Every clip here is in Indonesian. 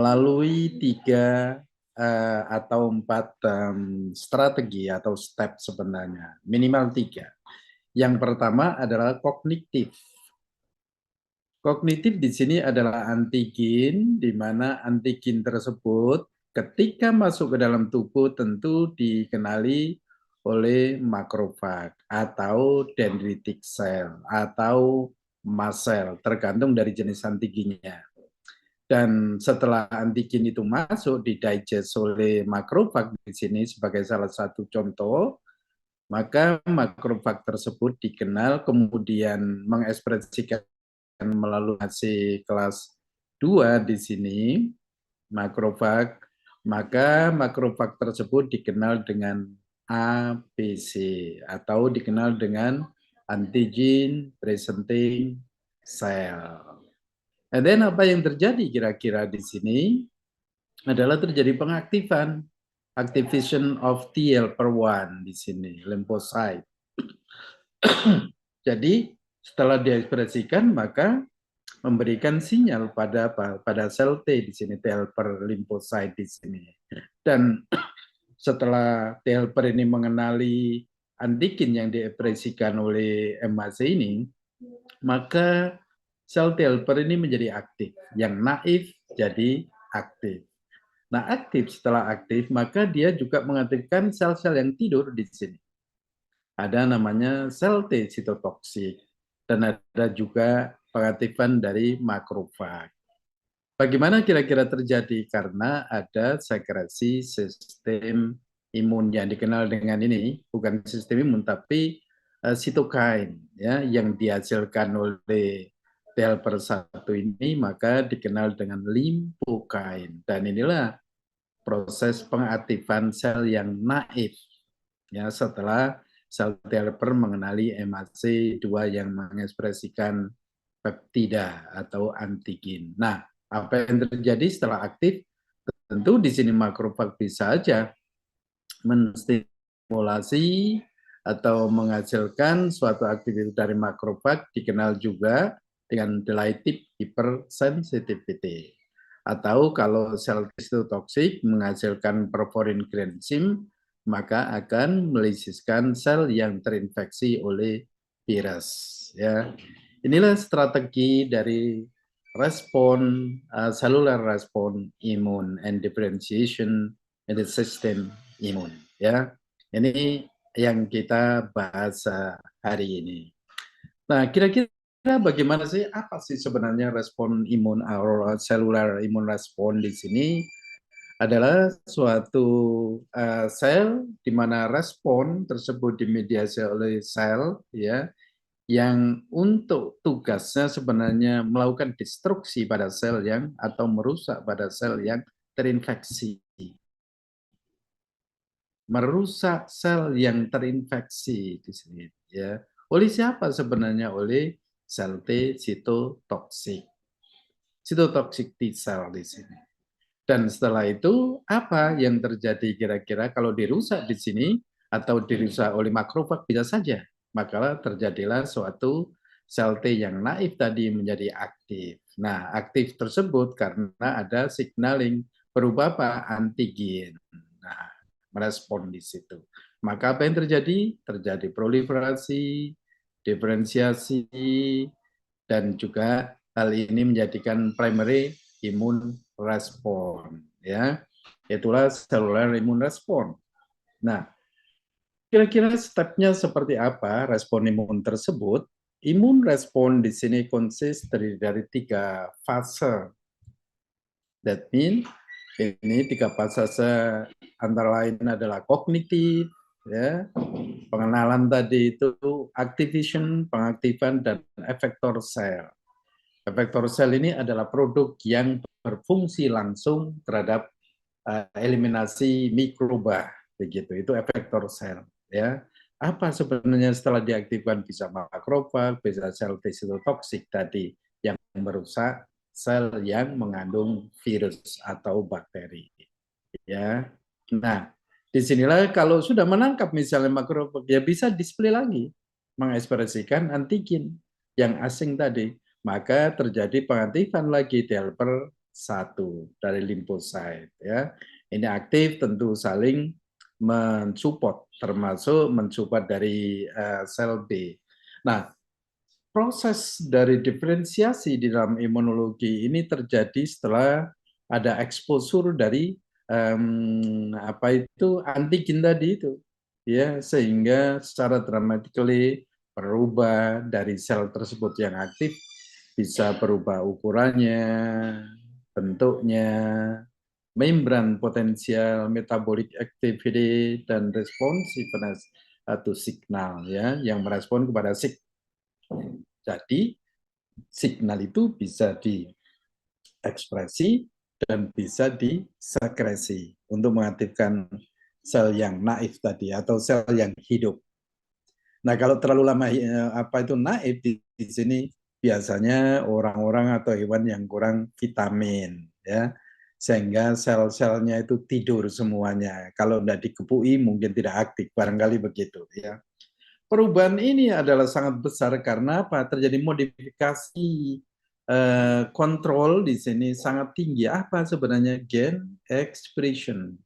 melalui 3 atau 4 strategi atau step sebenarnya, minimal 3. Yang pertama adalah kognitif. Kognitif di sini adalah antigen, di mana antigen tersebut ketika masuk ke dalam tubuh tentu dikenali oleh makrofag atau dendritic cell atau mast cell, tergantung dari jenis antigennya. Dan setelah antigen itu masuk di digest oleh makrofag di sini sebagai salah satu contoh, maka makrofag tersebut dikenal kemudian mengekspresikan melalui AC kelas 2 di sini, makrofag, maka makrofag tersebut dikenal dengan ABC atau dikenal dengan antigen presenting cell. And then apa yang terjadi kira-kira di sini adalah terjadi pengaktifan, activation of T helper 1 di sini, lymphocyte. Jadi setelah diekspresikan maka memberikan sinyal pada sel T di sini, T helper lymphocyte di sini. Dan setelah T helper ini mengenali antigen yang diekspresikan oleh MHC ini, maka sel T helper ini menjadi aktif. Yang naif jadi aktif. Nah, aktif setelah aktif, maka dia juga mengaktifkan sel-sel yang tidur di sini. Ada namanya sel T sitotoksik dan ada juga pengaktifan dari makrofag. Bagaimana kira-kira terjadi? Karena ada sekresi sistem imun yang dikenal dengan ini, bukan sistem imun tapi sitokain ya, yang dihasilkan oleh T helper 1 ini, maka dikenal dengan limfokain. Dan inilah proses pengaktifan sel yang naif ya setelah sel T helper mengenali MHC-2 yang mengekspresikan peptida atau antigen. Nah, apa yang terjadi setelah aktif? Tentu di sini makrofag bisa saja menstimulasi atau menghasilkan suatu aktivitas dari makrofag, dikenal juga dengan dilative hypersensitivity. Atau kalau sel toksik menghasilkan perforin granzyme, maka akan melisiskan sel yang terinfeksi oleh virus. Ya, inilah strategi dari respon cellular respon imun and differentiation in the system imun. Ya, ini yang kita bahas hari ini. Nah, kira-kira bagaimana sih, apa sih sebenarnya respon imun atau cellular imun respon di sini? Adalah suatu sel di mana respon tersebut dimediasi oleh sel ya, yang untuk tugasnya sebenarnya melakukan destruksi pada sel yang atau merusak pada sel yang terinfeksi. Merusak sel yang terinfeksi di sini ya. Oleh siapa sebenarnya? Oleh sel T sitotoksik. Sitotoksik T cell di sini. Dan setelah itu apa yang terjadi kira-kira kalau dirusak di sini atau dirusak oleh makrofag bisa saja. Maka terjadilah suatu sel T yang naif tadi menjadi aktif. Nah, aktif tersebut karena ada signaling berupa apa? Antigen. Nah, merespon di situ. Maka apa yang terjadi? Terjadi proliferasi, diferensiasi, dan juga hal ini menjadikan primary imun respon ya, itulah cellular imun respon. Nah, kira-kira stepnya seperti apa respon imun tersebut? Imun respon di sini konsist dari 3 fase. That means ini 3 fase antara lain adalah kognitif ya, pengenalan tadi itu, activation, pengaktifan, dan efektor sel. Efektor sel ini adalah produk yang berfungsi langsung terhadap eliminasi mikroba, begitu. Itu efektor sel. Ya, apa sebenarnya setelah diaktifkan? Bisa makrofag, bisa sel T sitotoksik tadi yang merusak sel yang mengandung virus atau bakteri. Ya, nah disinilah kalau sudah menangkap misalnya makrofag, ya bisa display lagi, mengekspresikan antigen yang asing tadi, maka terjadi pengaktifan lagi T helper satu dari limfosit ya. Ini aktif tentu saling mensupport, termasuk mensupport dari sel B. Nah, proses dari diferensiasi di dalam imunologi ini terjadi setelah ada exposure dari apa itu antigen tadi itu, ya, sehingga secara dramatically berubah dari sel tersebut yang aktif bisa berubah ukurannya, bentuknya, membran potensial, metabolic activity, dan responsiveness atau signal ya yang merespon kepada signal. Jadi signal itu bisa diekspresi dan bisa disekresi untuk mengaktifkan sel yang naif tadi atau sel yang hidup. Nah, kalau terlalu lama apa itu naif di sini biasanya orang-orang atau hewan yang kurang vitamin ya. Sehingga sel-selnya itu tidur semuanya. Kalau tidak dikepui mungkin tidak aktif, barangkali begitu ya. Perubahan ini adalah sangat besar karena apa? Terjadi modifikasi kontrol di sini sangat tinggi. Apa sebenarnya gen expression?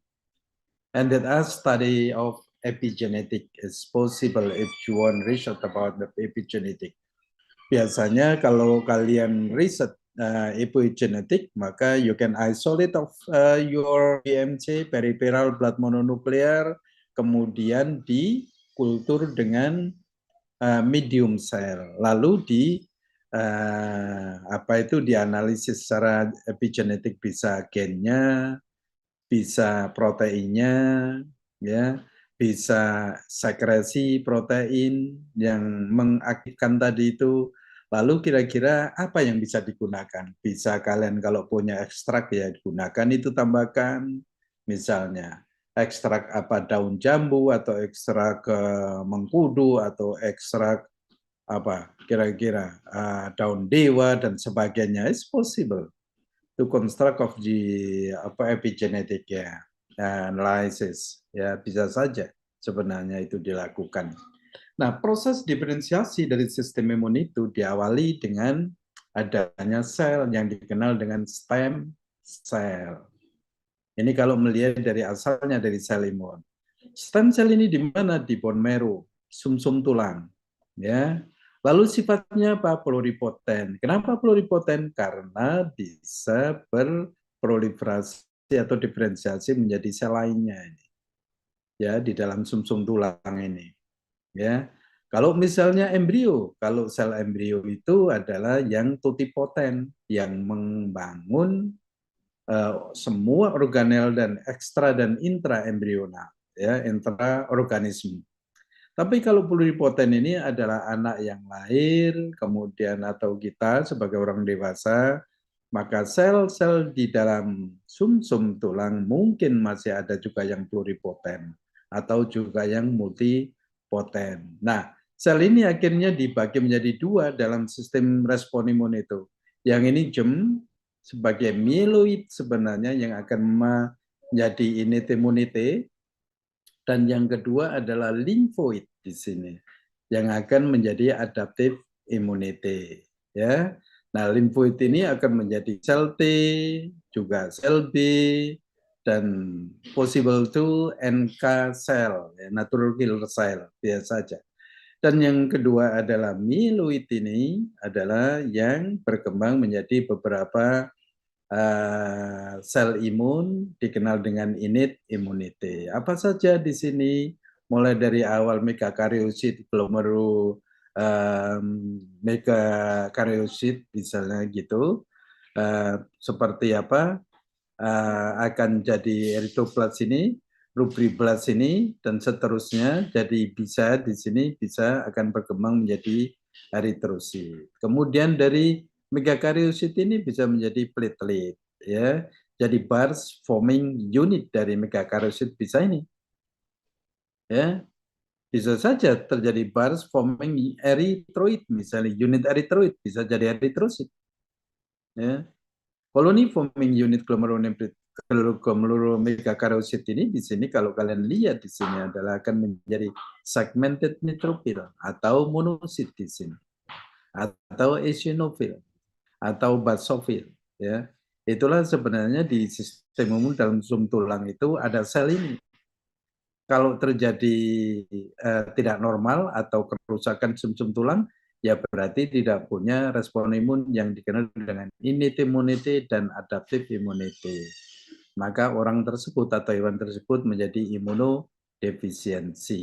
And that a study of epigenetic is possible if you want research about the epigenetic. Biasanya kalau kalian riset epigenetic, maka you can isolate of your BMC, peripheral blood mononuclear, kemudian dikultur dengan medium cell, lalu apa itu dianalisis secara epigenetik, bisa gennya, bisa proteinnya, ya, bisa sekresi protein yang mengaktifkan tadi itu. Lalu kira-kira apa yang bisa digunakan? Bisa kalian kalau punya ekstrak ya gunakan itu, tambahkan misalnya ekstrak apa daun jambu atau ekstrak mengkudu atau ekstrak apa kira-kira daun dewa dan sebagainya. It's possible to construct of the apa epigenetic ya analysis ya, bisa saja sebenarnya itu dilakukan. Nah, proses diferensiasi dari sistem imun itu diawali dengan adanya sel yang dikenal dengan stem cell. Ini kalau melihat dari asalnya dari sel imun. Stem cell ini di mana? Di bone marrow, sumsum tulang. Ya. Lalu sifatnya apa? Pluripoten. Kenapa pluripoten? Karena bisa berproliferasi atau diferensiasi menjadi sel lainnya ini. Ya, di dalam sumsum tulang ini. Ya. Kalau misalnya embrio, kalau sel embrio itu adalah yang totipoten, yang membangun semua organel dan ekstra dan intra embrional, ya, intra organisme. Tapi kalau pluripoten ini adalah anak yang lahir, kemudian atau kita sebagai orang dewasa, maka sel-sel di dalam sumsum tulang mungkin masih ada juga yang pluripoten atau juga yang multipoten. Nah, sel ini akhirnya dibagi menjadi dua dalam sistem respon imun itu. Yang ini sebagai mieloid sebenarnya yang akan menjadi innate immunity, dan yang kedua adalah limfoid di sini yang akan menjadi adaptive immunity ya. Nah, limfoid ini akan menjadi sel T, juga sel B, dan possible to NK cell, ya, natural killer cell, biasa saja. Dan yang kedua adalah mieloid ini adalah yang berkembang menjadi beberapa sel imun dikenal dengan innate immunity. Apa saja di sini? Mulai dari awal megakaryosit, glomeru, megakaryosit misalnya gitu. Seperti apa? Akan jadi erythroblast ini, rubriblast ini, dan seterusnya. Jadi bisa di sini bisa akan berkembang menjadi eritrosit. Kemudian dari megakaryosit ini bisa menjadi platelet, ya. Jadi bars forming unit dari megakaryosit bisa ini, ya. Bisa saja terjadi bars forming erythroid, misalnya unit erythroid bisa jadi eritrosit, ya. Colony forming unit glomerulomegakaryosit ini di sini kalau kalian lihat di sini adalah akan menjadi segmented neutrophil atau monosit di sini, atau eosinophil atau basophil, ya. Itulah sebenarnya di sistem imun dalam sum tulang itu ada sel ini. Kalau terjadi tidak normal atau kerusakan sum-sum tulang, ya berarti tidak punya respon imun yang dikenal dengan innate immunity dan adaptive immunity. Maka orang tersebut atau hewan tersebut menjadi imunodefisiensi.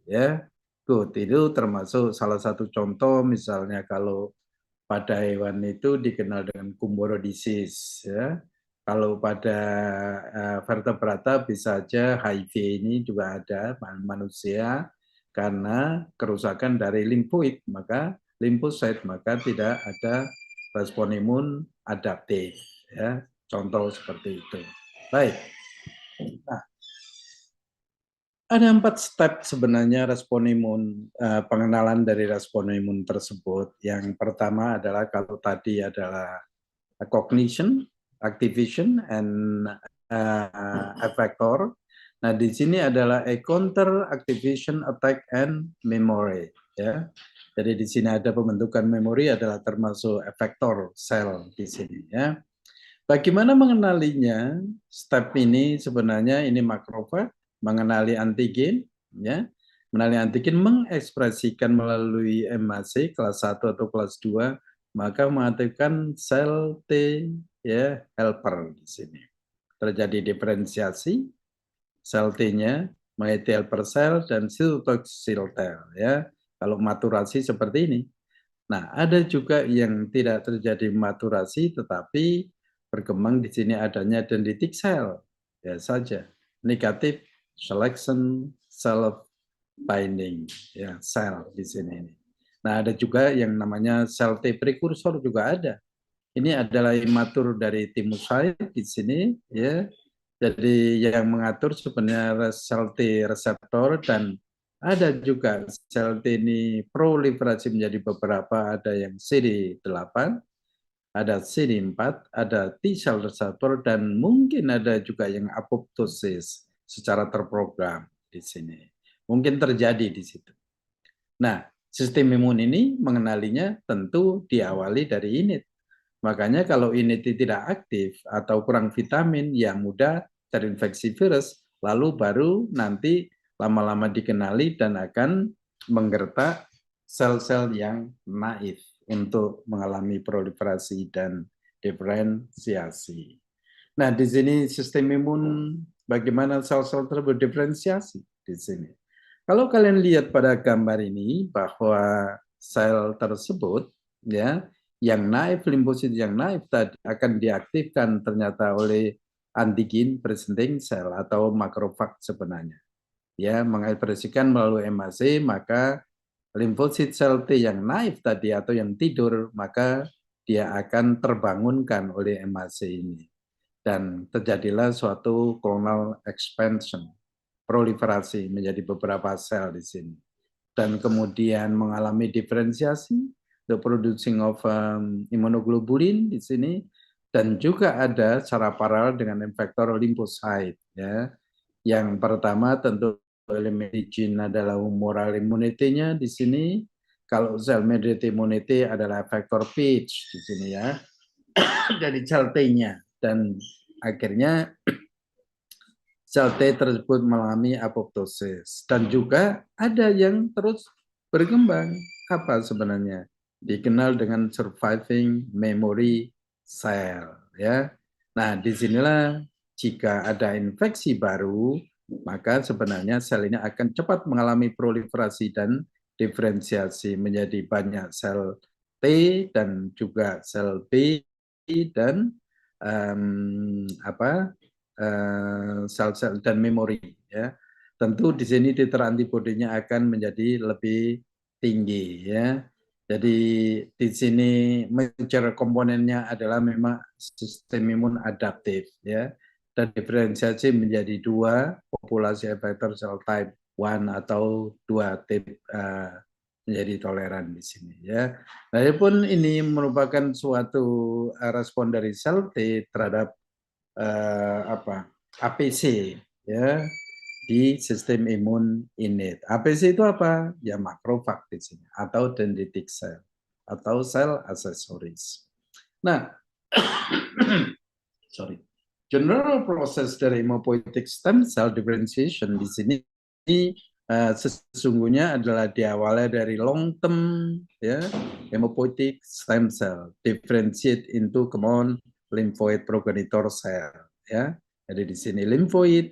Ya, good. Itu termasuk salah satu contoh, misalnya kalau pada hewan itu dikenal dengan Gumboro disease. Ya. Kalau pada vertebrata bisa saja HIV ini juga ada manusia karena kerusakan dari limfoid, maka limfosit, maka tidak ada respon imun adaptif. Ya. Contoh seperti itu. Baik. Nah, ada 4 step sebenarnya respon imun, pengenalan dari respon imun tersebut. Yang pertama adalah kalau tadi adalah cognition, activation, and effector. Nah, di sini adalah a counter activation, attack, and memory. Ya, jadi di sini ada pembentukan memori adalah termasuk efektor sel di sini. Ya, bagaimana mengenalinya? Step ini sebenarnya ini makrofag mengenali antigen, ya, mengenali antigen mengekspresikan melalui MHC kelas 1 atau kelas 2, maka mengaktifkan sel T, ya, helper di sini. Terjadi diferensiasi sel T-nya, menjadi helper sel dan sitotoxil sel, ya. Kalau maturasi seperti ini. Nah, ada juga yang tidak terjadi maturasi tetapi berkembang di sini adanya dendritic cell. Ya saja. Negatif selection self binding, ya, sel di sini ini. Nah, ada juga yang namanya sel T precursor juga ada. Ini adalah imatur dari thymocyte di sini, ya. Jadi yang mengatur sebenarnya sel T reseptor dan ada juga sel T ini proliferasi menjadi beberapa, ada yang CD8, ada CD4, ada T cell reseptor dan mungkin ada juga yang apoptosis secara terprogram di sini. Mungkin terjadi di situ. Nah, sistem imun ini mengenalinya tentu diawali dari init. Makanya kalau ini tidak aktif atau kurang vitamin, ya mudah terinfeksi virus, lalu baru nanti lama-lama dikenali dan akan menggertak sel-sel yang naif untuk mengalami proliferasi dan diferensiasi. Nah, di sini sistem imun bagaimana sel-sel tersebut diferensiasi di sini. Kalau kalian lihat pada gambar ini bahwa sel tersebut, ya, yang naif, limfosit yang naif tadi akan diaktifkan ternyata oleh antigen presenting cell atau makrofag sebenarnya. Ya, mengekspresikan melalui MHC, maka limfosit sel T yang naif tadi atau yang tidur, maka dia akan terbangunkan oleh MHC ini. Dan terjadilah suatu clonal expansion, proliferasi menjadi beberapa sel di sini. Dan kemudian mengalami diferensiasi, the producing of immunoglobulin di sini, dan juga ada secara paralel dengan efektor limfosit. Ya. Yang pertama tentu medicine adalah humoral immunity-nya di sini. Kalau sel mediated immunity adalah efektor pitch di sini ya, dari sel T-nya. Dan akhirnya sel T tersebut mengalami apoptosis dan juga ada yang terus berkembang. Apa sebenarnya? Dikenal dengan surviving memory cell, ya. Nah, disinilah jika ada infeksi baru, maka sebenarnya sel ini akan cepat mengalami proliferasi dan diferensiasi menjadi banyak sel T dan juga sel B dan sel-sel dan memori, ya. Tentu di sini titer antibodinya akan menjadi lebih tinggi, ya. Jadi di sini major komponennya adalah memang sistem imun adaptif, ya. Dan diferensiasi menjadi dua, populasi effector cell type 1 atau 2 tipe menjadi toleran di sini, ya. Walaupun ini merupakan suatu respon dari sel T terhadap APC, ya, di sistem imun innate. APC itu apa? Ya makrofag di sini atau dendritic cell atau sel aksesoris. Nah, General proses dari hematopoietic stem cell differentiation di sini sesungguhnya adalah diawali dari long term ya hematopoietic stem cell differentiate into common lymphoid progenitor cell ya. Jadi di sini lymphoid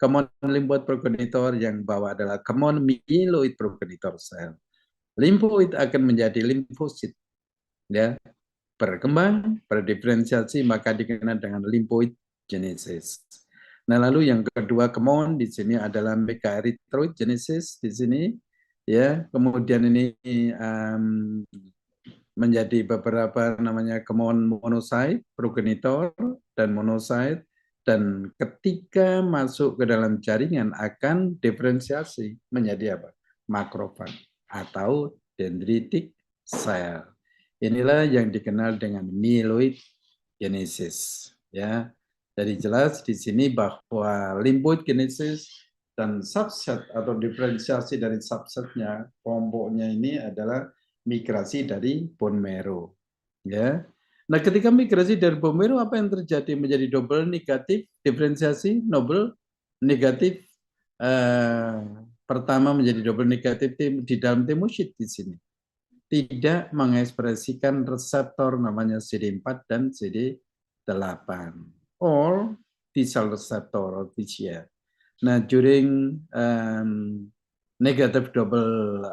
common lymphoid progenitor yang bawah adalah common myeloid progenitor cell. Lymphoid akan menjadi limfosit ya, berkembang, berdiferensiasi maka dikenal dengan lymphoid genesis. Nah, lalu yang kedua common di sini adalah megaerythroid genesis di sini ya. Kemudian ini menjadi beberapa namanya common monocyte progenitor dan monocyte, dan ketika masuk ke dalam jaringan akan diferensiasi menjadi apa? Makrofag atau dendritic cell. Inilah yang dikenal dengan myeloid genesis ya. Jadi jelas di sini bahwa lymphoid genesis dan subset atau diferensiasi dari subsetnya kelompoknya ini adalah migrasi dari bone marrow ya. Nah, ketika migrasi dari bone marrow apa yang terjadi? Menjadi double negatif diferensiasi, double negatif pertama menjadi double negatif di dalam timosit di sini. Tidak mengekspresikan reseptor namanya CD4 dan CD8 or T-cell receptor or TCR. Nah, during negative double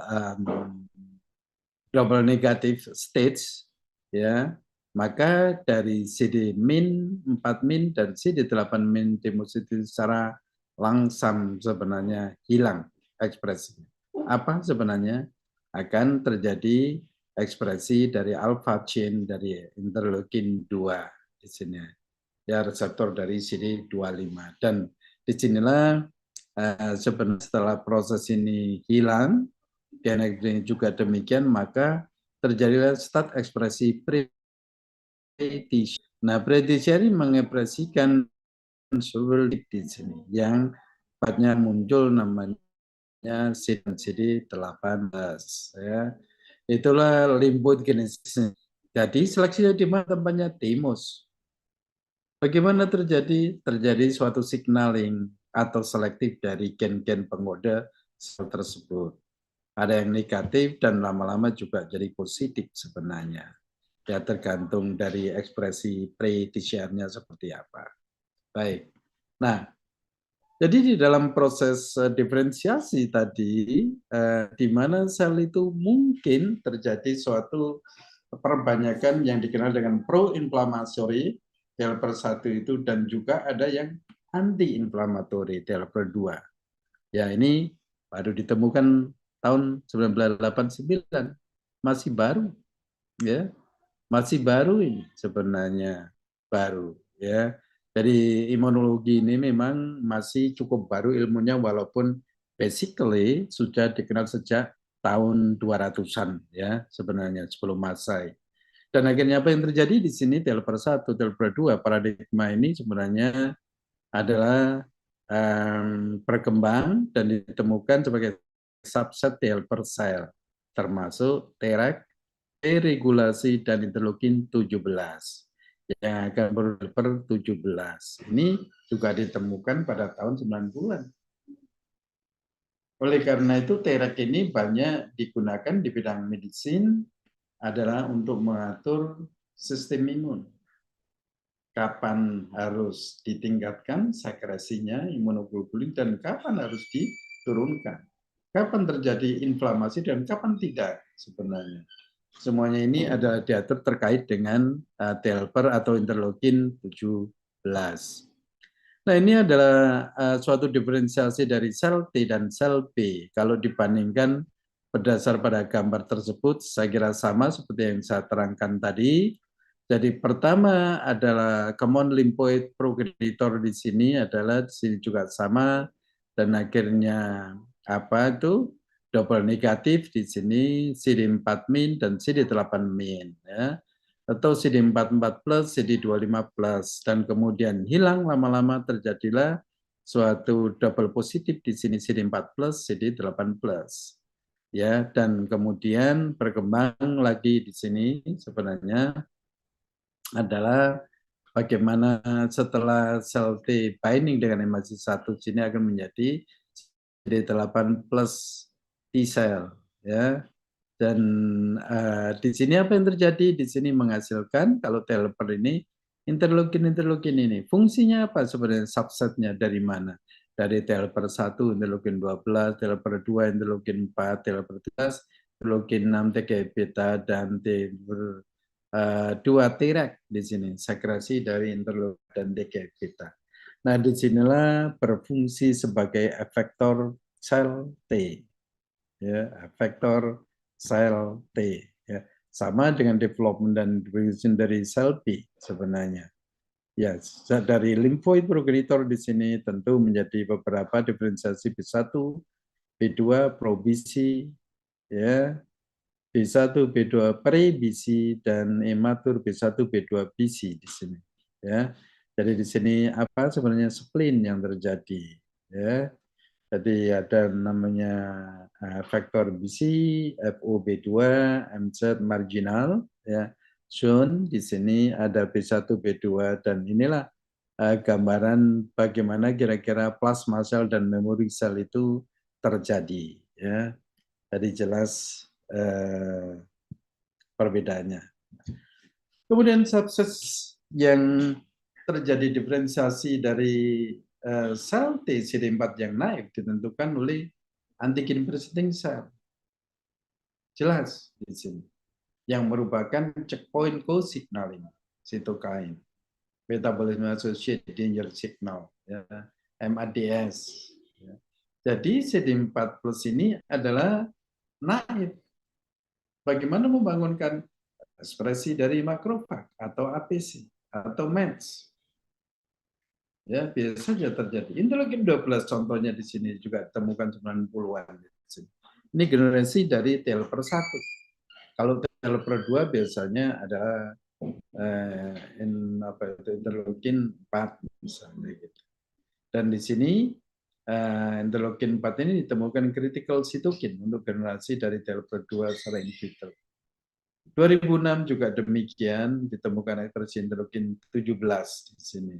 negative stage ya, maka dari CD min 4 min dan CD8 min timosit secara langsam sebenarnya hilang ekspresinya. Apa sebenarnya? Akan terjadi ekspresi dari alpha chain dari interleukin 2 di sini. Ya, reseptor dari CD25. Dan disinilah sebenarnya setelah proses ini hilang, dan juga demikian, maka terjadilah start ekspresi pre-TCR. Nah, pre-TCR ini mengekspresikan di sini yang tepatnya muncul namanya CD18 ya. Itulah lymphoid genesis. Jadi seleksinya di mana tempatnya? Timus. Bagaimana terjadi? Terjadi suatu signaling atau selektif dari gen-gen pengkode sel tersebut. Ada yang negatif dan lama-lama juga jadi positif sebenarnya. Ya tergantung dari ekspresi pre-TCR-nya seperti apa. Baik. Nah, jadi di dalam proses diferensiasi tadi, di mana sel itu mungkin terjadi suatu perbanyakan yang dikenal dengan pro-inflammatory TLPR1 itu, dan juga ada yang anti-inflammatory TLPR2. Ya, ini baru ditemukan tahun 1989, masih baru ya, masih baru ini sebenarnya, baru ya. Jadi imunologi ini memang masih cukup baru ilmunya, walaupun basically sudah dikenal sejak tahun 200-an ya sebenarnya, sebelum Masehi. Dan akhirnya apa yang terjadi di sini, TLPR1, TLPR2 paradigma ini sebenarnya adalah berkembang dan ditemukan sebagai subset TLPR cell, termasuk Treg, deregulasi dan interleukin 17 yang akan per 17. Ini juga ditemukan pada tahun 90-an. Oleh karena itu Treg ini banyak digunakan di bidang medicine adalah untuk mengatur sistem imun. Kapan harus ditingkatkan sekresinya imunoglobulin dan kapan harus diturunkan. Kapan terjadi inflamasi dan kapan tidak sebenarnya. Semuanya ini adalah diatur terkait dengan TLPR atau interleukin 17. Nah, ini adalah suatu diferensiasi dari sel T dan sel B. Kalau dibandingkan berdasar pada gambar tersebut, saya kira sama seperti yang saya terangkan tadi. Jadi pertama adalah common lymphoid progenitor di sini adalah di sini juga sama, dan akhirnya apa itu double negatif di sini CD4 min dan CD8 min ya, atau CD44 plus, CD25 plus, dan kemudian hilang lama-lama terjadilah suatu double positif di sini CD4 plus, CD8 plus. Ya, dan kemudian berkembang lagi di sini sebenarnya adalah bagaimana setelah sel T binding dengan MHC1 sini akan menjadi CD8 plus T cell, ya. Dan di sini apa yang terjadi? Di sini menghasilkan kalau developer ini interleukin ini. Fungsinya apa sebenarnya? Subsetnya dari mana? Dari developer 1 interleukin 12, developer 2 interleukin 4, developer 13, interleukin 6 TGF beta dan developer 2 Treg di sini, sekresi dari interleukin dan TGF beta. Nah, disinilah berfungsi sebagai efektor sel T, ya, efektor sel T, ya, sama dengan development dan division dari sel B sebenarnya. Ya, dari limfoid progenitor di sini tentu menjadi beberapa diferensiasi B1, B2, probisi, ya, B1, B2 pre-BC dan imatur B1, B2 BC di sini. Ya, jadi di sini apa sebenarnya spleen yang terjadi. Ya, jadi ada namanya faktor BC, FOB2, MZ marginal. Ya, shown di sini ada B1, B2 dan inilah gambaran bagaimana kira-kira plasma sel dan memori sel itu terjadi. Ya, jadi jelas perbedaannya. Kemudian subset yang terjadi diferensiasi dari sel T CD4 yang naik ditentukan oleh antigen presenting cell. Jelas di sini. Yang merupakan checkpoint co-signaling cytokine, metabolism associated danger signal, ya, MADS. Ya. Jadi CD4 plus ini adalah naik. Bagaimana membangunkan ekspresi dari makrofag atau APC atau METS. Ya, biasa saja terjadi. Interleukin 12 contohnya di sini juga temukan 90-an. Ini generasi dari developer 1. Kalau developer 2 biasanya ada interleukin 4 misalnya gitu. Dan di sini interleukin 4 ini ditemukan critical cytokine untuk generasi dari developer 2 secara in vitro. 2006 juga demikian ditemukan ekspresi interleukin 17 di sini.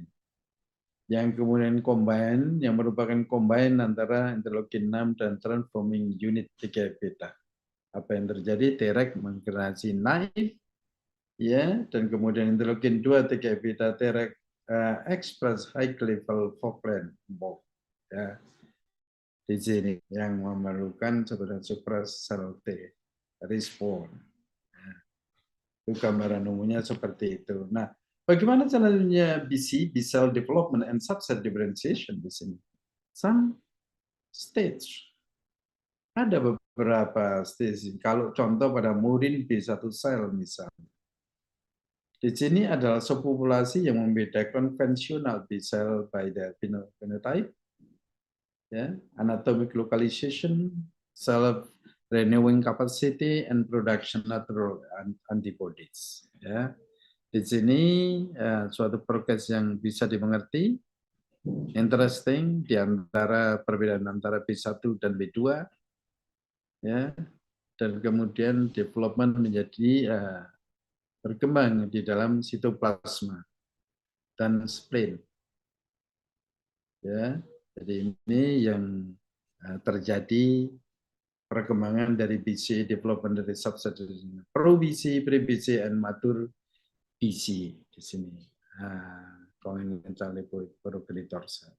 Yang kemudian combine, yang merupakan combine antara interleukin 6 dan transforming unit TGF beta. Apa yang terjadi? Treg menggenerasi naik, ya, dan kemudian interleukin 2 TGF beta Treg express high level Falkland box, ya, di sini yang memerlukan sebenarnya suppress cell T respond. Itu gambaran umumnya seperti itu. Nah, bagaimana caranya BC, B-cell development and subset differentiation di sini? Some stage. Ada beberapa stage. Kalau contoh pada murin B1 cell misalnya. Di sini adalah subpopulasi yang membedakan konvensional B-cell by the phenotype, ya, anatomic localization, cell renewing capacity, and production natural antibodies. Ya. Di sini suatu progres yang bisa dimengerti, interesting di antara perbedaan antara B1 dan B2, ya, dan kemudian development menjadi berkembang di dalam sitoplasma dan spleen. Ya, jadi ini yang terjadi perkembangan dari BC, development dari subset pro BC, pre BC, and mature BC di sini. Congenital progenitor cell.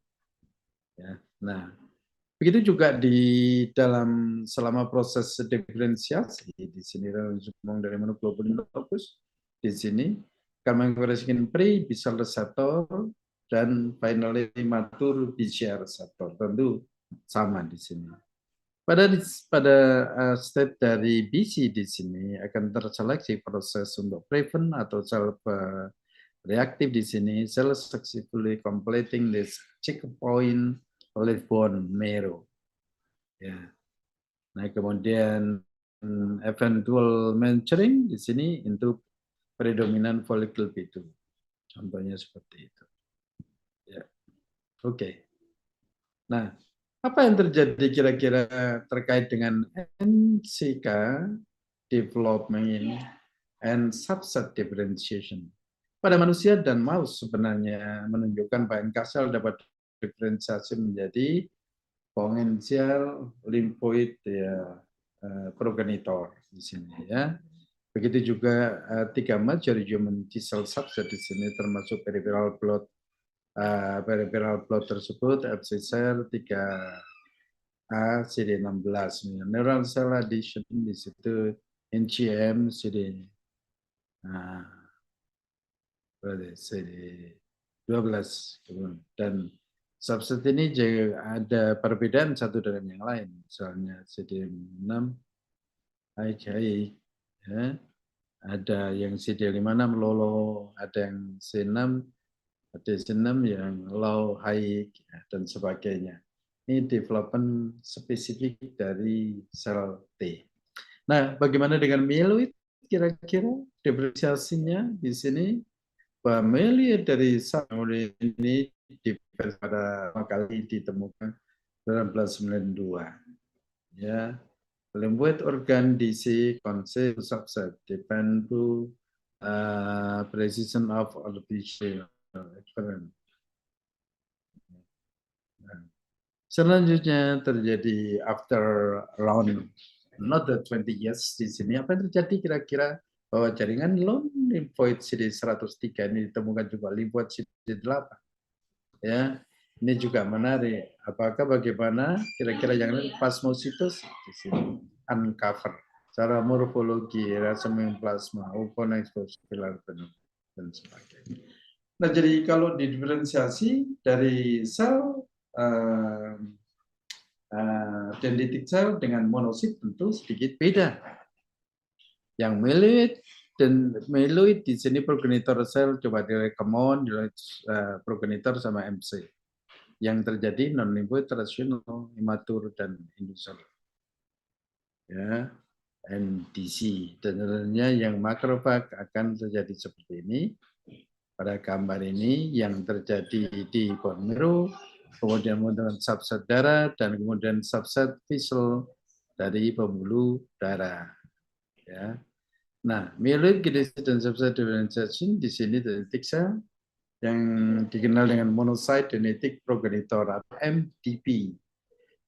Ya. Nah, begitu juga di dalam selama proses diferensiasi di sini ngomong dari monoglobulin locus di sini akan mengekspresikan pre B-cell receptor dan finally mature BCR receptor tentu sama di sini. Pada state dari BC di sini akan terseleksi proses untuk prevent atau self reaktif di sini cell successfully completing this checkpoint oleh bone marrow. Ya. Nah, kemudian eventual maturing di sini untuk predominan follicle B2. Contohnya seperti itu. Ya. Oke. Nah, apa yang terjadi kira-kira terkait dengan NCK development and subset differentiation? pada manusia dan mouse sebenarnya menunjukkan bahwa NK sel dapat diferensiasi menjadi potensial limfoid ya, progenitor di sini ya. Begitu juga 3 major human T cell subset di sini termasuk peripheral blood tersebut FC cell 3A CD16 neural cell addition di situ NGM CD berarti CD12 dan subset ini juga ada perbedaan satu dengan yang lain misalnya CD6 IKI ya. Ada yang CD56 lolo, ada yang C6 D6 yang low, high, dan sebagainya. Ini development spesifik dari sel T. Nah, bagaimana dengan mieloid? Kira-kira diferensiasinya di sini, bahwa mieloid dari sel ini pada kali ditemukan 1992. Ya, Limboid organ DC concept subset depend to precision of artificial experiment. Selanjutnya terjadi after around not the 20 years di sini apa yang terjadi kira-kira bahwa jaringan lone lymphoid CD103 ini ditemukan juga lymphoid CD8 ya. Ini juga menarik. Apakah bagaimana kira-kira yang lain plasmositos di sini uncover secara morfologi, raceming plasma, open exposure pilar penuh dan sebagainya. Nah, jadi kalau didiferensiasi dari sel dendritic cell dengan monosit tentu sedikit beda. Yang myeloid dan myeloid di sini progenitor sel coba direkomend progenitor sama MC. Yang terjadi non lymphoid rasional, imatur dan inducer. Ya, NDC. Dan sebenarnya yang makrofag akan terjadi seperti ini. Pada gambar ini yang terjadi di bone marrow, kemudian subset darah dan kemudian subset visual dari pembuluh darah. Ya. Nah, myeloid dan subset differentiation di sini dendritic cell yang dikenal dengan monocyte dendritic progenitor atau MDP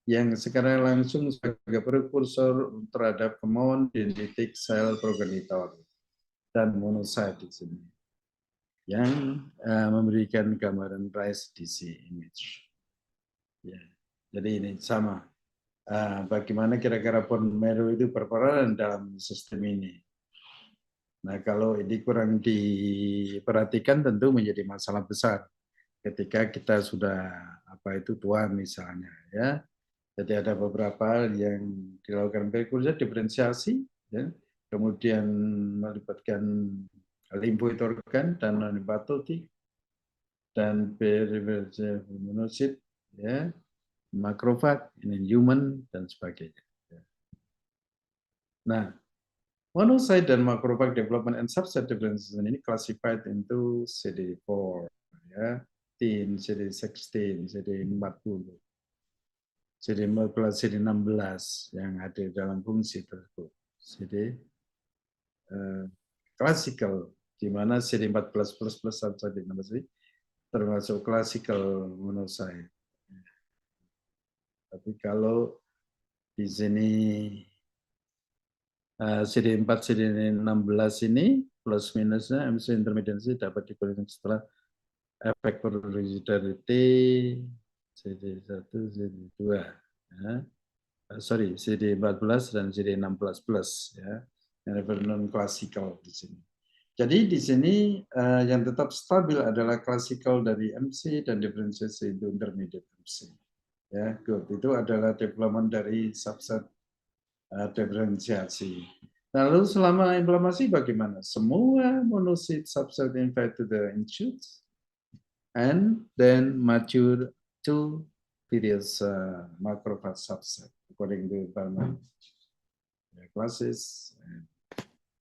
yang sekarang langsung sebagai prekursor terhadap kemauan dendritic cell progenitor dan monocyte di sini yang memberikan gambaran rise DC image. Ya, jadi ini sama. Bagaimana kira-kira bone marrow itu berperan dalam sistem ini? Nah, kalau ini kurang diperhatikan tentu menjadi masalah besar ketika kita sudah tua misalnya ya. Jadi ada beberapa yang dilakukan prekursor diferensiasi ya. Kemudian melibatkan lymphoid organ dan non-hepatotik dan peripheral monosit ya, makrofag, ini human dan sebagainya. Nah, monocyte dan macrophage development and subset differentiation ini classified into CD4, ya, CD16, CD40, CD14, CD16 yang ada dalam fungsi tersebut. CD classical, di mana CD14 plus subset termasuk classical monocyte. Tapi kalau di sini CD4, CD16 ini plus minusnya MC intermediasi dapat digunakan setelah efek dari T, CD1, CD2. Ya. Sorry, CD14 dan CD16 plus ya. Yang non klasikal di sini. Jadi di sini yang tetap stabil adalah klasikal dari MC dan diferensiasi itu intermediate MC. Ya, good. Itu adalah development dari subset diferensiasi. Lalu selama inflamasi bagaimana? Semua monocyte subset invite to the shoots and then mature to various macrophage subset according to Barman classes,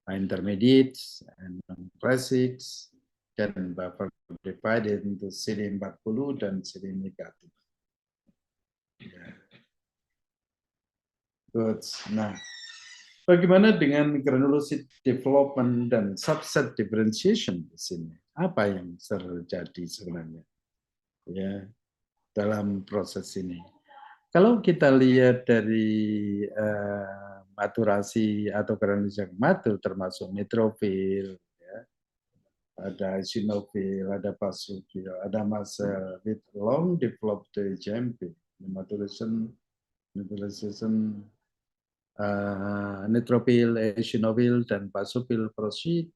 intermediates and classics, dan buffer divided into CD40 dan CD negatif. Good. Nah, Bagaimana dengan granulocyte development dan subset differentiation di sini? Apa yang terjadi sebenarnya ya dalam proses ini? Kalau kita lihat dari maturasi atau granulocyte matur termasuk neutrofil, ya, ada eosinofil, ada basophil, ada mast cell with long developed GMP, maturation neutrophil, eosinofil, dan basophil proceed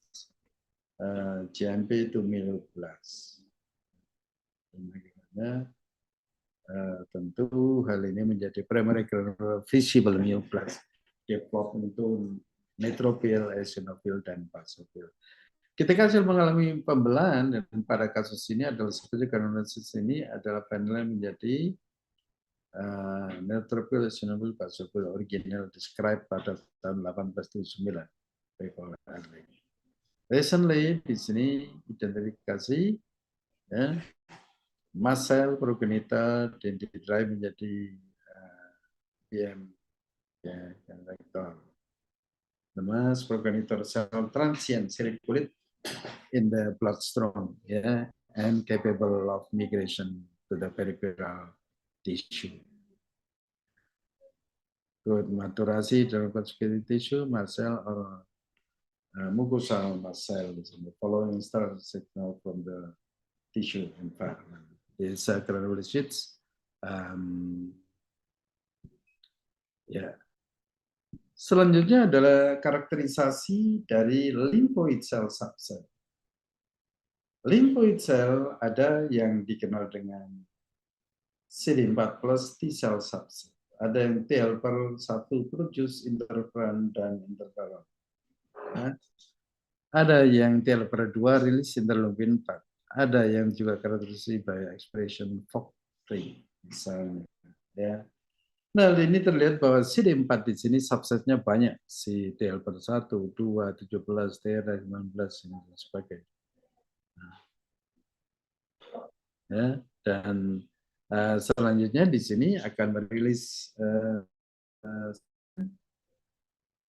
GMP to mil-plus. Bagaimana tentu hal ini menjadi primary granular visible mil-plus development untuk neutrophil, eosinofil, dan basophil. Ketika sel mengalami pembelahan, dan pada kasus ini adalah seperti granulosis ini adalah finalnya menjadi neutrophil, eosinofil, basophil original described pada tahun 1879. Recently di sini identifikasi ya, mast cell progenitor dan didrive menjadi PM ya, yang vektor. The mass progenitor cell transient circulate in the bloodstream, yeah, and capable of migration to the peripheral tissue. Good maturasi dalam vascular tissue, mast cell or mucosal mast cell, following start signal from the tissue environment. These granulocytes, ya. Selanjutnya adalah karakterisasi dari lymphoid cell subset. Lymphoid cell ada yang dikenal dengan CD4 plus T cell subset. Ada yang T helper 1 produce interferon dan interferon. Nah, ada yang T helper 2 rilis interleukin 4. Ada yang juga karakteristik by expression FOXP3 misalnya. Ya. Nah, ini terlihat bahwa CD4 di sini subsetnya banyak. Si T helper 1, 2, 17, TR, 19, dan sebagainya. Nah, ya, dan selanjutnya di sini akan merilis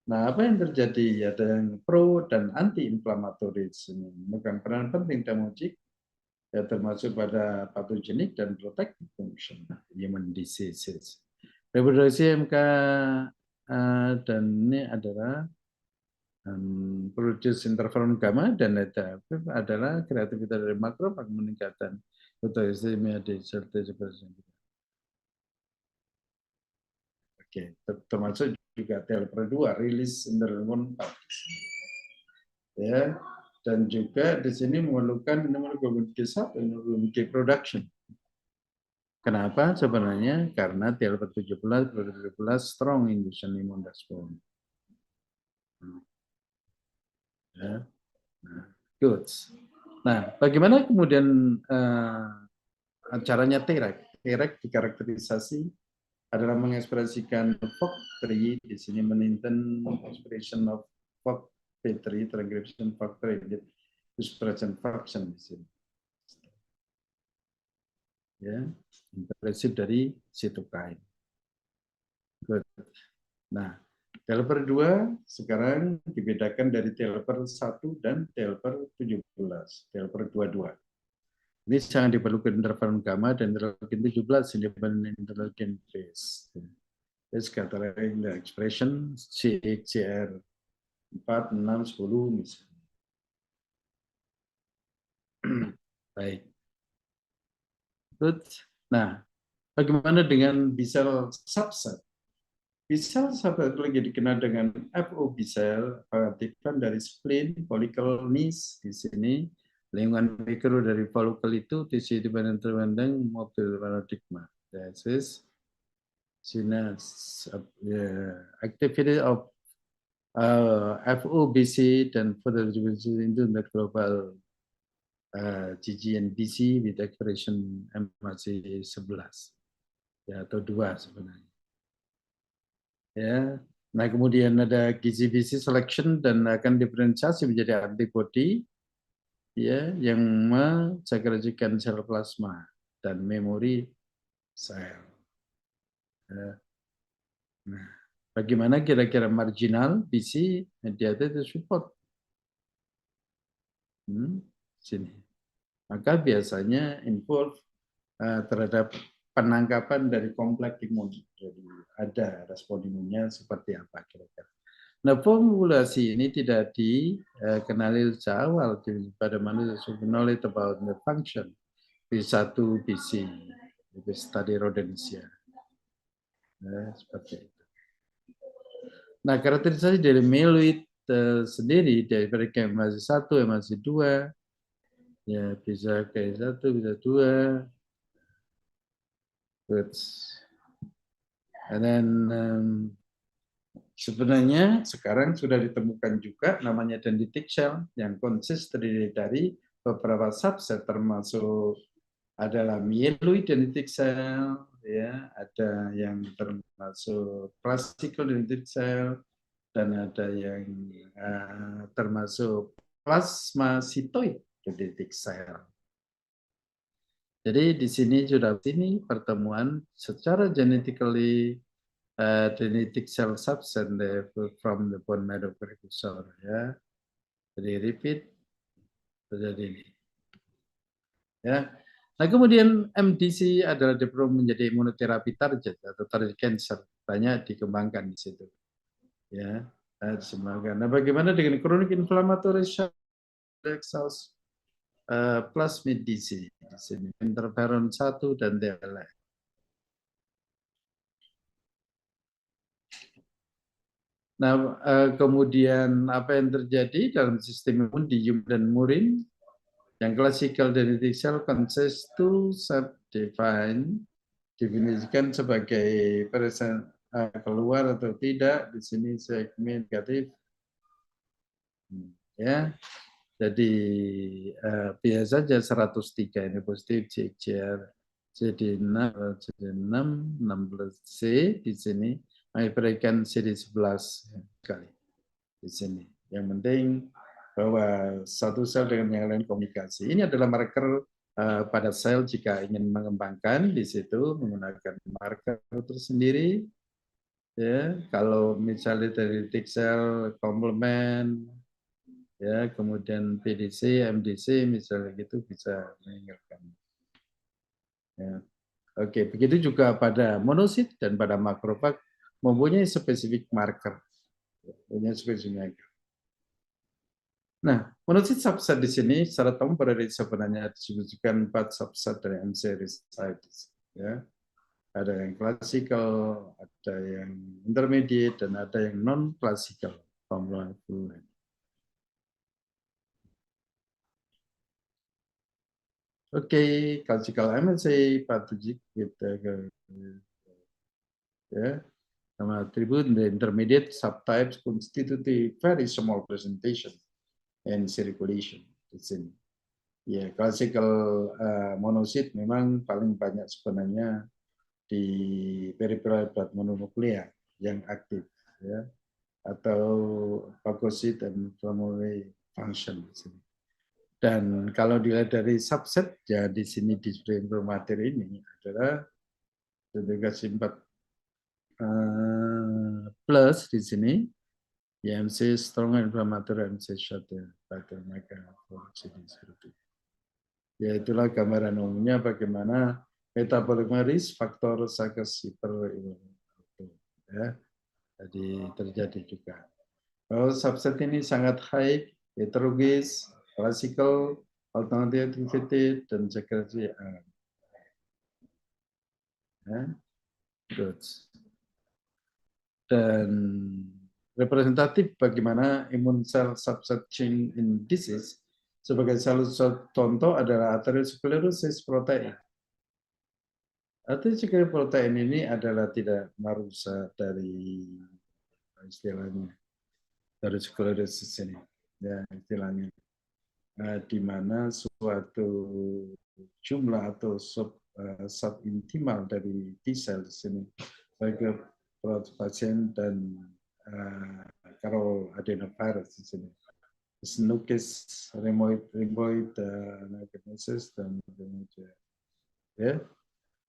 nah, apa yang terjadi? Ada yang pro dan anti-inflammatory di sini. Memegang peran penting damogik, ya, termasuk pada patogenik dan protective function human diseases. Reproduksi MK dan ini adalah produce interferon gamma dan negatif adalah kreativitas dari makrofag meningkatkan fotoesemia di serta seperti itu. Oke, termasuk juga TLPR2 rilis interferon 4. Ya, dan juga di sini memerlukan hemoglobin G1, hemoglobin G production. Kenapa? Sebenarnya karena TLP17 strong induction immune response. Ya. Nah, good. Nah, bagaimana kemudian caranya Treg? Treg dikarakterisasi adalah mengekspresikan FOXP3 di sini meninten expression of FOXP3 transcription factor expression function di sini. Ya, impresif dari sitokain. Good. Nah, T-helper 2 sekarang dibedakan dari T-helper 1 dan T-helper 17, T-helper 22. Ini sangat diperlukan interferon gamma dan interleukin 17 independent interleukin base. This characterizing the expression CXCR 4, 6, 10 misalnya. Baik. Good. Nah, bagaimana dengan B-cell subset? B-cell subset lagi dikenal dengan FO B-cell, aktifan dari spleen, follicle, niche di sini, lingkungan mikro dari follicle itu tissue dependent terpandang mobil paradigma. That is activity of FOBC dan further distribution into the global GGN-BC with expression MHC 11 ya, atau 2 sebenarnya. Ya. Nah, kemudian ada GGBC selection dan akan diferensiasi menjadi antibody ya yang mensekresikan sel plasma dan memori sel. Ya. Nah, Bagaimana kira-kira marginal BC mediated support? Sini. Maka biasanya involve terhadap penangkapan dari kompleks imun. Jadi ada respon imunnya seperti apa kira-kira. Nah, formulasi ini tidak dikenali sejak awal pada manusia knowledge about the function B1 BC, study rodensia. Seperti itu. Nah, karakterisasi dari myeloid sendiri dari masih 1, masih 2, ya bisa kayak 1, bisa 2. And then sebenarnya sekarang sudah ditemukan juga namanya dendritic cell yang konsis terdiri dari beberapa subset termasuk adalah myeloid dendritic cell, ya, ada yang termasuk classical dendritic cell dan ada yang termasuk plasmacytoid dendritic cell. Jadi di sini sudah pertemuan secara genetically dendritic cell subset from the bone marrow precursor, ya. Jadi repeat terjadi ini. Ya. Nah, kemudian MDC adalah diperlukan menjadi imunoterapi target atau target cancer, banyak dikembangkan di situ. Ya, dikembangkan. Nah, bagaimana dengan chronic inflammatory shock cells plasmid DC di sini, interferon 1 dan TLR. Nah, kemudian apa yang terjadi dalam sistem imun di human dan murin? Yang classical dendritic cell consists to subdivide, definisikan sebagai present keluar atau tidak. Di sini segmen negatif. Ya, jadi biasa saja 103 ini positif CXCR CD6 CD6 16C di sini mengibarkan CD11 kali di sini. Yang penting bahwa satu sel dengan yang lain komunikasi. Ini adalah marker pada sel jika ingin mengembangkan di situ menggunakan marker tersendiri. Ya, kalau misalnya dari T cell komplement, ya, kemudian PDC, MDC misalnya gitu bisa meninggalkan. Ya. Oke, begitu juga pada monosit dan pada makrofag mempunyai spesifik marker. Punya spesifik marker. Nah, monosit subset di sini secara umum pada sebenarnya disebutkan 4 subset dari M series sites. Ya. Ada yang klasikal, ada yang intermediate, dan ada yang non-klasikal. Oke, classical MSA pathologic gitu ya. Nama attribute the intermediate subtypes constitute a very small presentation and circulation di sini. Ya, classical monocyte memang paling banyak sebenarnya di peripheral blood mononuklear yang aktif, ya, atau phagocyte and inflammatory function di sini. Dan kalau dilihat dari subset, ya di sini di materi ini adalah dedikasi 4 plus di sini, YMC strong inflammatory MC short factor mega seperti. Ya itulah gambaran umumnya bagaimana metabolisme risk faktor Sakes hiper ya. Jadi terjadi juga. Kalau subset ini sangat high, heterogis, classical, alternative dan sekresi ya. Good. Dan representatif bagaimana imun sel subset change in disease sebagai salah satu contoh adalah atherosclerosis protein. Atherosclerosis protein ini adalah tidak merusak dari istilahnya atherosclerosis ini, ya istilahnya, di mana suatu jumlah atau subintimal dari T cell di sini bagi pasien dan kalau adenovirus di sini. Snukis, rheumatoid agenesis, dan kemudian ya,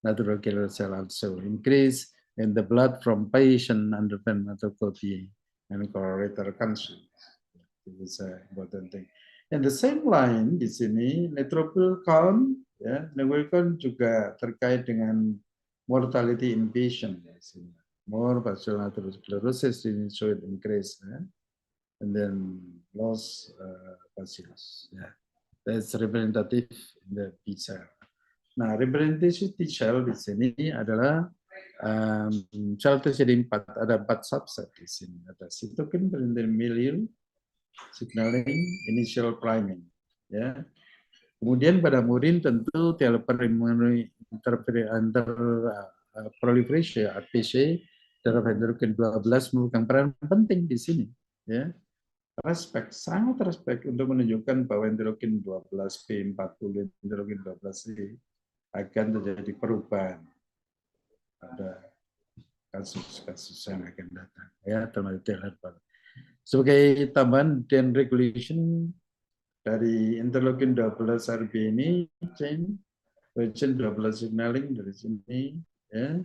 natural killer cell also increase in the blood from patient under pharmacotherapy and colorectal cancer. This is an important thing. And the same line di sini neutrophil count, ya, neutrophil count juga terkait dengan mortality in patient. Di sini. More vascular atherosclerosis in should increase, and then loss bacillus. Yeah. That's representative in the T cell. Nah, representative T cell di sini adalah sel terjadi ada 4 subset di sini. Ada cytokine, milieu, signaling, initial priming. Ya. Kemudian pada murin tentu proliferation APC terhadap interleukin 12 memegang peran penting di sini. Ya. Sangat respek untuk menunjukkan bahwa interleukin 12B40, interleukin 12C akan terjadi perubahan pada kasus-kasus yang akan datang. Ya, termasuk sebagai tambahan dan regulation dari interleukin 12 RB ini, chain 12 signaling dari sini, ya,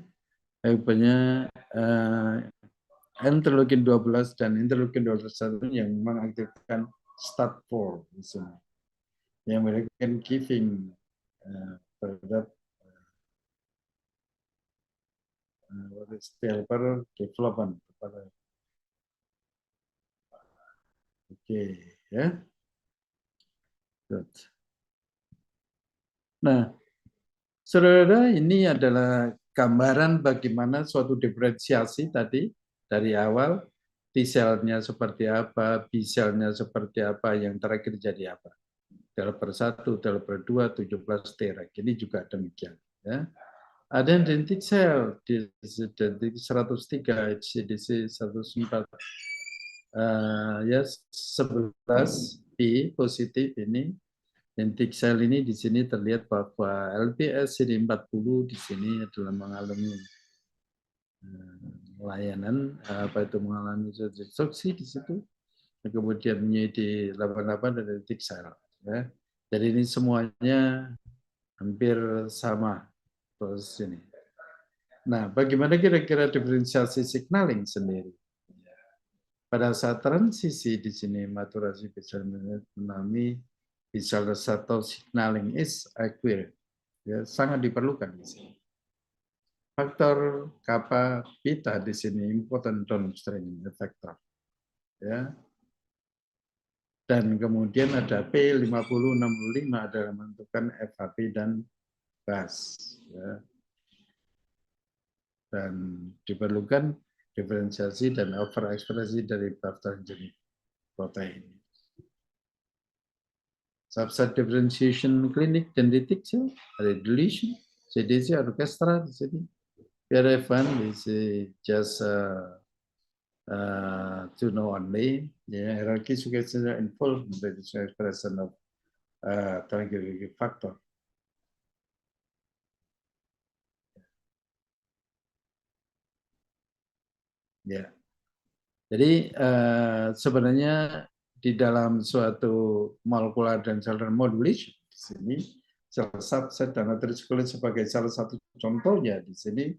banyak interleukin 12 dan interleukin 21 yang mengaktifkan STAT4 di sini, yang memberikan giving terhadap developer development. Oke, ya. Good. Nah, saudara, ini adalah gambaran bagaimana suatu diferensiasi tadi dari awal, T-cell-nya seperti apa, B-cell-nya seperti apa, yang terakhir jadi apa. Developer 1, developer 2, 17 Treg. Ini juga demikian. Ya. Ada dendritic cell di dendritic 103, HCDC 104, ya 11 B positif ini. Dendritic cell ini di sini terlihat bahwa LPS CD40 di sini adalah mengalami layanan apa itu mengalami destruksi di situ. Kemudian menjadi 88 dan dendritic cell. Ya. Jadi ini semuanya hampir sama proses ini. Nah, bagaimana kira-kira diferensiasi signaling sendiri? Pada saat transisi di sini maturasi bisa mengalami bisa reseptor signaling is acquired, ya, sangat diperlukan di sini. Faktor kappa beta di sini important downstream effector, ya. Dan kemudian ada P5065 adalah menentukan FHP dan BAS, ya. Dan diperlukan diferensiasi dan overekspresi dari faktor jenis protein. Subset differentiation clinic dendritic cell, ada deletion, CDC orchestra di sini. PRF1 is just to know only. Yeah, hierarchy successor involved in the expression of target factor. Ya, jadi sebenarnya di dalam suatu molekular dan cellular modulation di sini sel subset dan arteriosklerotik sebagai salah satu contohnya di sini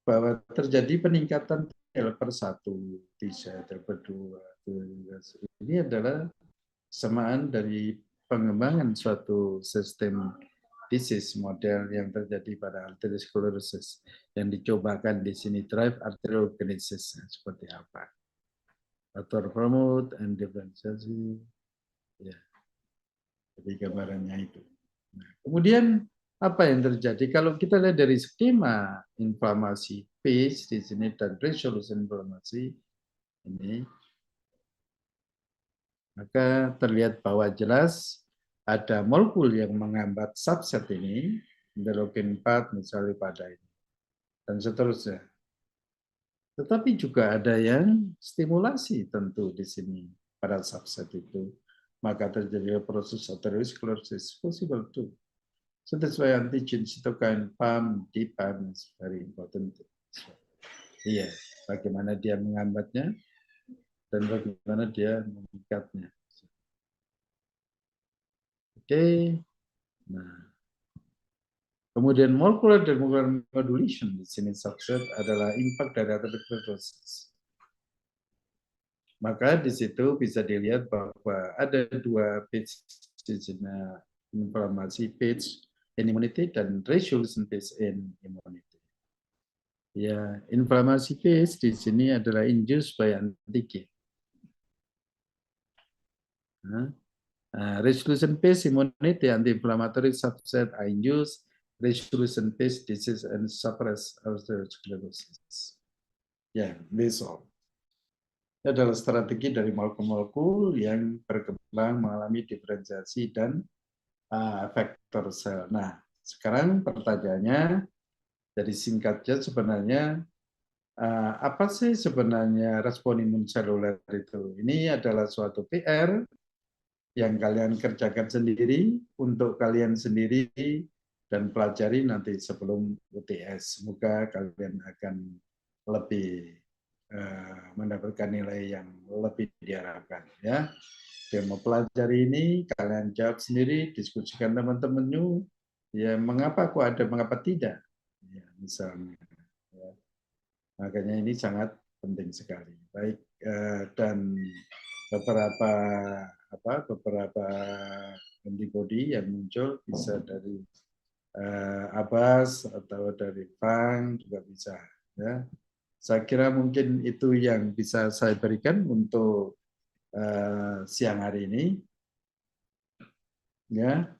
bahwa terjadi peningkatan developer 1, T-cell, developer 2. Ini adalah kesamaan dari pengembangan suatu sistem disease model yang terjadi pada arteriosklerosis yang dicobakan di sini drive arteriogenesis seperti apa. Faktor promote and differentiasi. Ya. Jadi gambarannya itu. Nah, kemudian apa yang terjadi kalau kita lihat dari skema inflamasi phase di sini dan resolusi inflamasi ini, maka terlihat bahwa jelas ada molekul yang menghambat subset ini, interleukin 4 misalnya pada ini, dan seterusnya. Tetapi juga ada yang stimulasi tentu di sini pada subset itu, maka terjadi proses atherosclerosis possible too. So that's why antigen cytokine PAM, DPAM is very important. Iya, bagaimana dia menghambatnya dan bagaimana dia mengikatnya. Oke, nah Kemudian molecular dan molecular modulation di sini subset adalah impact dari atomic process. Maka di situ bisa dilihat bahwa ada dua page di sini, inflamasi page in immunity dan resolution page in immunity. Ya, inflamasi phase di sini adalah induced by antigen. Resolution phase immunity anti-inflammatory subset are induced. Resolution phase disease and suppress atherosclerosis. Ya, this all. Ini adalah strategi dari molekul-molekul yang berkembang mengalami diferensiasi dan efektor sel. Nah, sekarang pertanyaannya, dari singkatnya sebenarnya apa sih sebenarnya respon imun seluler itu? Ini adalah suatu PR yang kalian kerjakan sendiri untuk kalian sendiri dan pelajari nanti sebelum UTS. Semoga kalian akan lebih mendapatkan nilai yang lebih diharapkan. Ya, yang mau pelajari ini kalian jawab sendiri, diskusikan teman-temanmu. Ya, mengapa kok ada, mengapa tidak? Ya, misalnya. Ya. Makanya ini sangat penting sekali. Baik, dan beberapa antibody yang muncul bisa dari Abbas atau dari Fang juga bisa. Ya. Saya kira mungkin itu yang bisa saya berikan untuk siang hari ini. Ya.